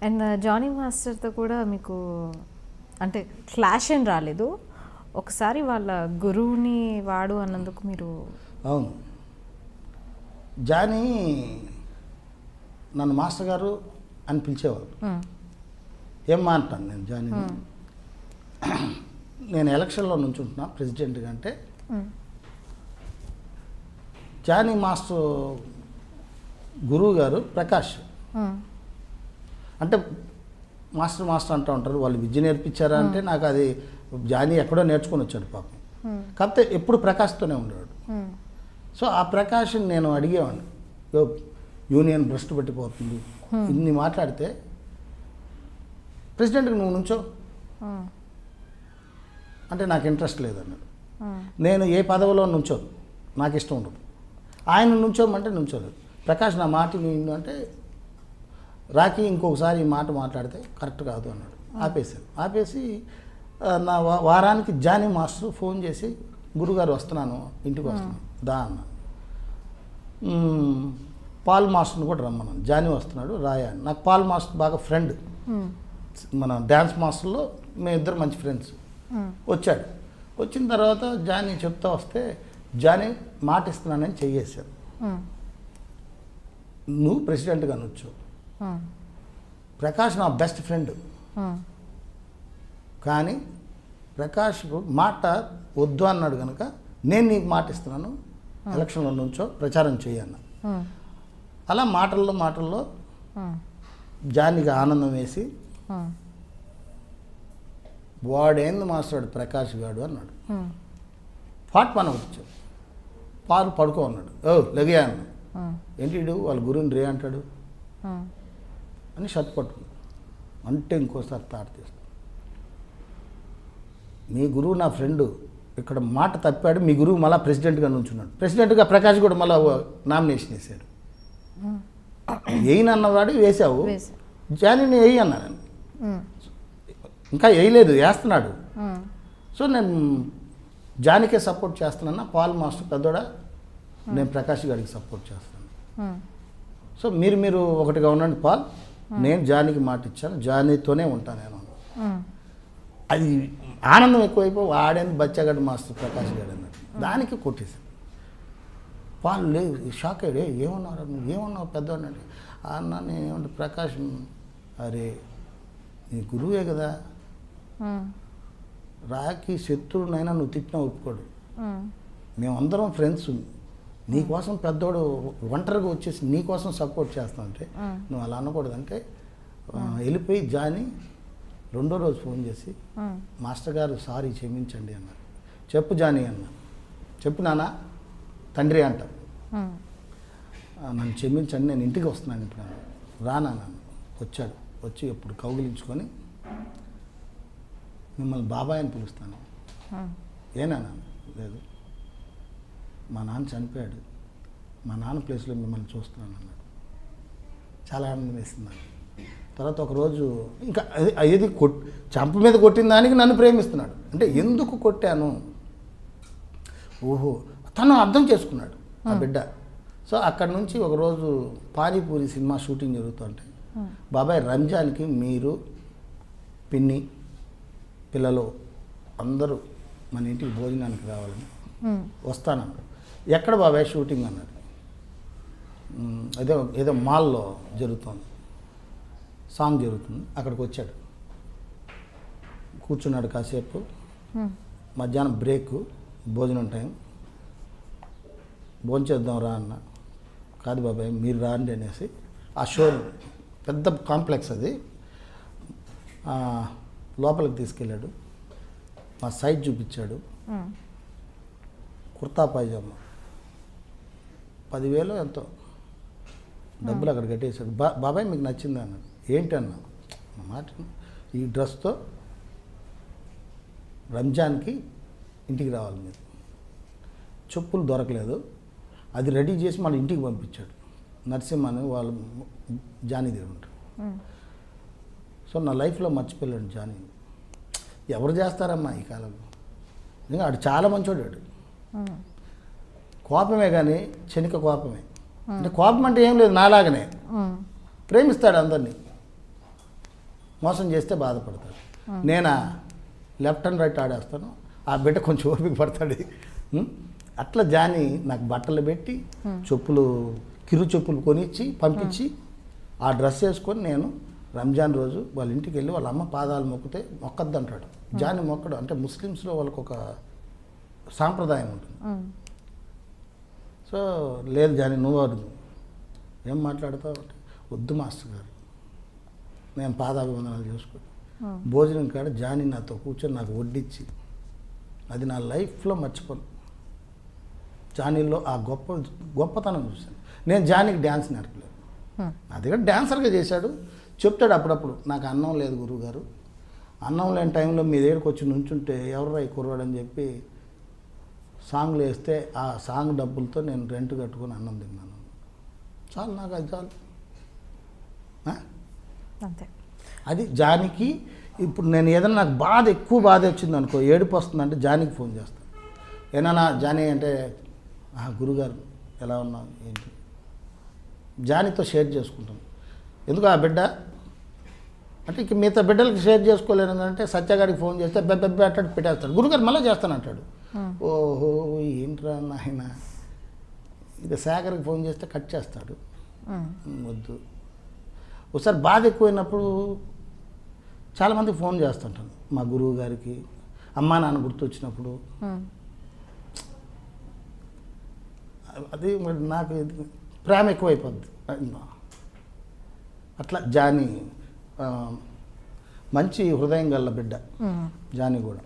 And Jonny మాస్టర్తో కూడా మీకు అంటే క్లాష్ ఏం రాలేదు, ఒకసారి వాళ్ళ గురువుని వాడు అన్నందుకు మీరు? అవును, జానీ నన్ను మాస్టర్ గారు అని పిలిచేవారు. ఏం మాట్లాను నేను జానీ, నేను ఎలక్షన్లో నుంచుంటున్నా ప్రెసిడెంట్గా అంటే జానీ మాస్టర్ గురువు గారు ప్రకాష్ అంటే మాస్టర్ అంటూ ఉంటారు. వాళ్ళు విద్య నేర్పించారా అంటే నాకు అది జానీ ఎక్కడో నేర్చుకొని వచ్చాడు పాపం. కాకపోతే ఎప్పుడు ప్రకాష్తోనే ఉండేవాడు. సో ఆ ప్రకాష్ని నేను అడిగేవాడిని, యూనియన్ భ్రష్టు పెట్టిపోతుంది ఇన్ని మాట్లాడితే ప్రెసిడెంట్కి నువ్వు నుంచో అంటే నాకు ఇంట్రెస్ట్ లేదన్నాడు. నేను ఏ పదవిలో నుంచోను, నాకు ఇష్టం ఉండదు. ఆయన నుంచోమంటే నుంచోలేదు. ప్రకాష్ నా మాట విను అంటే రాకి ఇంకొకసారి ఈ మాట మాట్లాడితే కరెక్ట్ కాదు అన్నాడు. ఆపేసి నా వారానికి జానీ మాస్టర్ ఫోన్ చేసి గురుగారు వస్తున్నాను, ఇంటికి వస్తున్నాను దా అన్న. పాల్ మాస్టర్ని కూడా రమ్మన్నాను, జానీ వస్తున్నాడు రాయా. నాకు పాల్ మాస్టర్ బాగా ఫ్రెండ్, మన డ్యాన్స్ మాస్టర్లో మేమిద్దరు మంచి ఫ్రెండ్స్. వచ్చాడు. వచ్చిన తర్వాత జానీ చెప్తా వస్తే జానీ మాట ఇస్తున్నానని చెయ్యేశారు. నువ్వు ప్రెసిడెంట్గా అనొచ్చు, ప్రకాష్ నా బెస్ట్ ఫ్రెండ్, కానీ ప్రకాష్ మాట వద్దు అన్నాడు కనుక నేను నీకు మాట ఇస్తున్నాను, ఎలక్షన్లో నుంచో ప్రచారం చేయన్న. అలా మాటల్లో జానీకి ఆనందం వేసి వాడేంది మాస్టాడు ప్రకాష్ గాడు అన్నాడు. పాట్ మనం వచ్చాడు, పాలు పడుకో అన్నాడు. లెగయా అన్నాడు. ఏంటి వాళ్ళ గురువుని రే అంటాడు అని షర్ట్ పట్టుకున్నాడు. అంటే ఇంకోసారి తాట తీస్తాడు. మీ గురువు నా ఫ్రెండు, ఇక్కడ మాట తప్పాడు, మీ గురువు మళ్ళీ ప్రెసిడెంట్గా నుంచున్నాడు. ప్రెసిడెంట్గా ప్రకాష్ కూడా మళ్ళీ నామినేషన్ వేసాడు. వేయనన్నవాడు వేసావు, జానీని వేయి అన్నాను. ఇంకా వేయలేదు, వేస్తున్నాడు. సో నేను జానీకే సపోర్ట్ చేస్తున్నాను. పాల్ మాస్టర్ పెద్దోడా, నేను ప్రకాష్ గారికి సపోర్ట్ చేస్తాను. సో మీరు ఒకటిగా ఉండండి పాల్, నేను జానీకి మాట ఇచ్చాను, జానీతోనే ఉంటాను నేను. అది ఆనందం ఎక్కువైపోయి వాడేంది బచ్చాగడ్డ మాస్టర్ ప్రకాష్ గారు అన్నాడు. దానికి కొట్టేశాను. పాల్ లేదు, షాక్ అయ్యాడు. ఏమన్నారు నువ్వు, ఏమన్నావు పెద్దవాడు అంటే అన్న నేనేమంటే ప్రకాష్, అరే నీ గురువే కదా, రాకి శత్రువునైనా నువ్వు తిట్టినా ఒప్పుకోడు, మేమందరం ఫ్రెండ్స్, నీకోసం పెద్దోడు ఒంటరిగా వచ్చేసి నీకోసం సపోర్ట్ చేస్తానంటే నువ్వు అలా అనకూడదంటే వెళ్ళిపోయి జానీ రెండో రోజు ఫోన్ చేసి మాస్టర్ గారు సారీ క్షమించండి అన్నారు. చెప్పు జానీ అన్న, చెప్పు నాన్న, తండ్రి అంట, నన్ను క్షమించండి, నేను ఇంటికి వస్తున్నాను ఇప్పుడు రానా నాన్న. వచ్చాడు. వచ్చి ఎప్పుడు కౌగిలించుకొని మిమ్మల్ని బాబాయ్ అని పిలుస్తాను. ఏనా నాన్న? లేదు, మా నాన్న చనిపోయాడు, మా నాన్న ప్లేస్లో మిమ్మల్ని చూస్తున్నాను అన్నాడు. చాలా ఆనందం వేసింది. తర్వాత ఒకరోజు ఇంకా ఏది చంప మీద కొట్టిన దానికి నన్ను ప్రేమిస్తున్నాడు అంటే ఎందుకు కొట్టాను, ఓహో తను అర్థం చేసుకున్నాడు ఆ బిడ్డ. సో అక్కడ నుంచి ఒకరోజు పానీపూరి సినిమా షూటింగ్ జరుగుతుంటే, బాబాయ్ రంజాన్కి మీరు పిన్ని పిల్లలు అందరూ మన ఇంటికి భోజనానికి రావాలని వస్తానన్నాడు. ఎక్కడ బాబాయ్ షూటింగ్ అన్నాడు. ఏదో మాల్లో జరుగుతుంది, సాంగ్ జరుగుతుంది, అక్కడికి వచ్చాడు. కూర్చున్నాడు కాసేపు. మధ్యాహ్నం బ్రేక్, భోజనం టైం, భోంచేద్దాం రా అన్న. కాదు బాబాయ్ మీరు రాండి అనేసి ఆ షో పెద్ద కాంప్లెక్స్ అది, లోపలికి తీసుకెళ్ళాడు. మా సైజ్ చూపించాడు. కుర్తా పైజామా 10,000 ఎంతో డబ్బులు అక్కడ కట్టేశాడు. బాబాయ్ మీకు నచ్చిందా అన్నాడు. ఏంటి అన్నా, మాట ఈ డ్రెస్తో రంజాన్కి ఇంటికి రావాలి మీరు. చెప్పులు దొరకలేదు, అది రెడీ చేసి మన ఇంటికి పంపించాడు. నరసింహని వాళ్ళు జానీ దగ్గర ఉంటారు. సో నా లైఫ్లో మర్చిపోయాడు జానీ. ఎవరు చేస్తారమ్మా ఈ కాలంలో, ఇంకా ఆడు చాలా మంచోడాడు. కోపమే కానీ క్షణిక కోపమే. అంటే కోపం అంటే ఏం లేదు, నాలాగనే ప్రేమిస్తాడు అందరినీ, మోసం చేస్తే బాధపడతాడు. నేనా లెఫ్ట్ అండ్ రైట్ ఆడేస్తాను, ఆ బిడ్డ కొంచెం ఓపిక పడతాడు. అట్లా జాని నాకు బట్టలు పెట్టి చెప్పులు, కిరు చెప్పులు కొనిచ్చి పంపించి ఆ డ్రెస్ వేసుకొని నేను రంజాన్ రోజు వాళ్ళ ఇంటికి వెళ్ళి వాళ్ళ అమ్మ పాదాలు మొక్కితే మొక్కద్దు అంటాడు. జాని మొక్కడు అంటే ముస్లిమ్స్లో వాళ్ళకు ఒక సాంప్రదాయం ఉంటుంది. సో లేదు జాని నువ్వు ఏం మాట్లాడతావు అంటే, వద్దు మాస్టర్ గారు, నేను పాదాభివందనాలు చేసుకో. భోజనం కాడ జాని నాతో కూర్చొని నాకు వడ్డించి, అది నా లైఫ్లో మర్చిపోను. జానీలో ఆ గొప్పతనం చూశాను. నేను జానీకి డ్యాన్స్ నేర్పలేదు, అది కూడా డ్యాన్సర్గా చేశాడు. చెప్తాడు అప్పుడప్పుడు, నాకు అన్నం లేదు గురువుగారు, అన్నం లేని టైంలో మీ దగ్గరికి వచ్చి నుంచుంటే ఎవరు ఈ కుర్రాడని చెప్పి సాంగ్లు వేస్తే ఆ సాంగ్ డబ్బులతో నేను రెంట్ కట్టుకొని అన్నం తిన్నాను. చాలు, నాకు అది చాలు. అంతే. అది జానికి. ఇప్పుడు నేను ఏదైనా నాకు ఎక్కువ బాధ వచ్చింది అనుకో, ఏడుపు వస్తుందంటే జానికి ఫోన్ చేస్తాను. ఏమన్నా జానీ అంటే, గురుగారు ఎలా ఉన్నావు ఏంటి, జానీతో షేర్ చేసుకుంటాను. ఎందుకు ఆ బిడ్డ అంటే ఇక మిగతా బిడ్డలకి షేర్ చేసుకోలేను అంటే, సత్యగారికి ఫోన్ చేస్తే బెబ్బెబ్బే అట్టాడు పెట్టేస్తాడు. గురుగారు మళ్ళీ చేస్తానంటాడు. ఓహో ఏంట్రా నాయన. ఇక శేఖర్కి ఫోన్ చేస్తే కట్ చేస్తాడు. వద్దు. ఒకసారి బాధ ఎక్కువైనప్పుడు చాలామందికి ఫోన్ చేస్తుంటాను. మా గురువు గారికి, అమ్మా నాన్న గుర్తొచ్చినప్పుడు. అది మరి నాకు ప్రేమ ఎక్కువైపోద్ది. అట్లా జానీ మంచి హృదయం గల బిడ్డ జానీ కూడా.